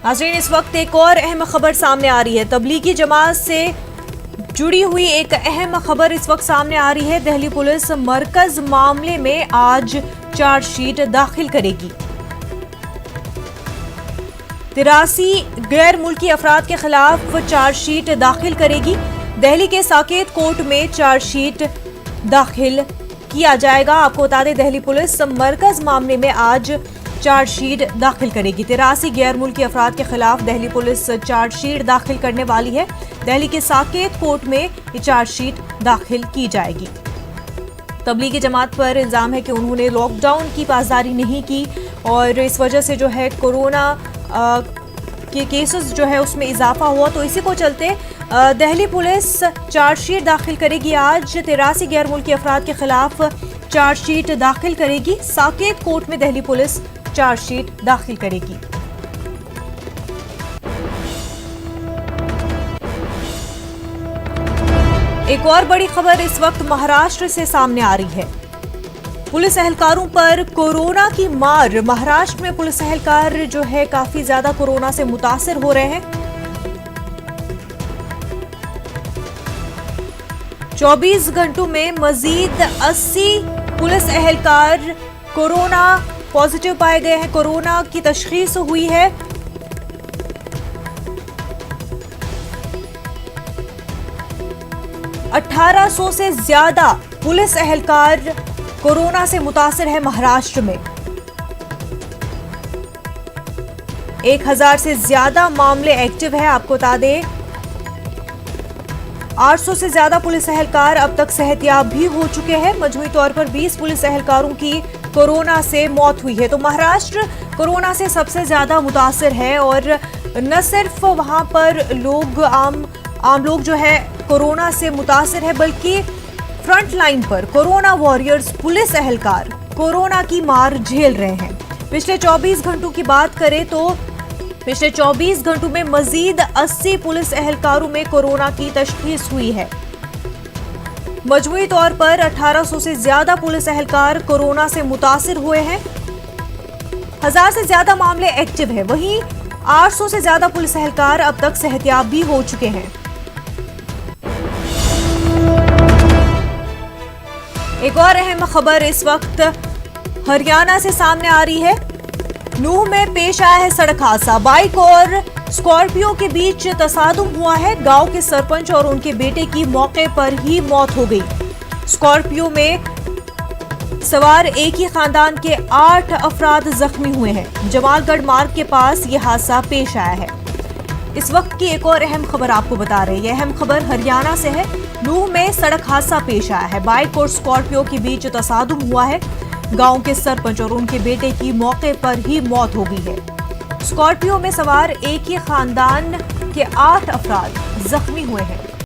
नाज़रीन, इस वक्त एक और अहम खबर सामने आ रही है। तबलीगी जमात से जुड़ी हुई एक अहम खबर इस वक्त सामने आ रही है। दिल्ली पुलिस मरकज मामले में आज चार्जशीट दाखिल करेगी। 83 गैर मुल्की अफराद के खिलाफ चार्जशीट दाखिल करेगी। दिल्ली के साकेत कोर्ट में चार्जशीट दाखिल किया जाएगा। आपको बता दें, दिल्ली पुलिस मरकज मामले में आज चार्जशीट दाखिल करेगी। 83 गैर मुल्की अफराद के खिलाफ दिल्ली पुलिस चार्जशीट दाखिल करने वाली है। दिल्ली के साकेत कोर्ट में ये चार्जशीट दाखिल की जाएगी। तबलीगी जमात पर इल्जाम है कि उन्होंने लॉकडाउन की पासदारी नहीं की और इस वजह से जो है कोरोना के केसेस जो है उसमें इजाफा हुआ। तो इसी को चलते दिल्ली पुलिस चार्जशीट दाखिल करेगी। आज 83 गैर मुल्की अफराद के खिलाफ चार्जशीट दाखिल करेगी। साकेत कोर्ट में दिल्ली पुलिस चार्जशीट दाखिल करेगी। एक और बड़ी खबर इस वक्त महाराष्ट्र से सामने आ रही है। पुलिस एहलकारों पर कोरोना की मार। महाराष्ट्र में पुलिस एहलकार जो है काफी ज्यादा कोरोना से मुतासिर हो रहे हैं। 24 घंटों में मजीद 80 पुलिस एहलकार कोरोना पॉजिटिव पाए गए हैं। कोरोना की तशखीस हुई है। $1800 से ज्यादा पुलिस एहलकार कोरोना से मुतासिर है महाराष्ट्र में। 1000 से ज्यादा मामले एक्टिव है। आपको बता दें, 800 से ज्यादा पुलिस एहलकार अब तक सेहतयाब भी हो चुके हैं। मजमूई तौर पर 20 पुलिस एहलकारों की कोरोना से मौत हुई है। तो महाराष्ट्र कोरोना से सबसे ज्यादा मुतासिर है और न सिर्फ वहां पर लोग आम लोग जो है कोरोना से मुतासिर है, बल्कि फ्रंट लाइन पर कोरोना वॉरियर्स पुलिस एहलकार कोरोना की मार झेल रहे हैं। पिछले 24 घंटों की बात करें तो पिछले 24 घंटों में मजीद 80 पुलिस एहलकारों में कोरोना की तशखीस हुई है। मजमूई तौर पर 1800 से ज्यादा पुलिस एहलकार कोरोना से मुतासिर हुए हैं। 1000 से ज्यादा मामले एक्टिव है। वहीं 800 से ज्यादा पुलिस एहलकार अब तक सेहतयाब भी हो चुके हैं। एक और अहम खबर इस वक्त हरियाणा से सामने आ रही है। नूह में पेश आया है सड़क हादसा। बाइक और स्कॉर्पियो के बीच तसादुम हुआ है। गांव के सरपंच और उनके बेटे की मौके पर ही मौत हो गई। स्कॉर्पियो में सवार एक ही खानदान के 8 अफराद जख्मी हुए हैं। जमालगढ़ मार्ग के पास यह हादसा पेश आया है। इस वक्त की एक और अहम खबर आपको बता रही है। अहम खबर हरियाणा से है। नूह में सड़क हादसा पेश आया है। बाइक और स्कॉर्पियो के बीच तसादुम हुआ है। गांव के सरपंच और उनके बेटे की मौके पर ही मौत हो गई है। स्कॉर्पियो में सवार एक ही खानदान के 8 अफराद जख्मी हुए हैं।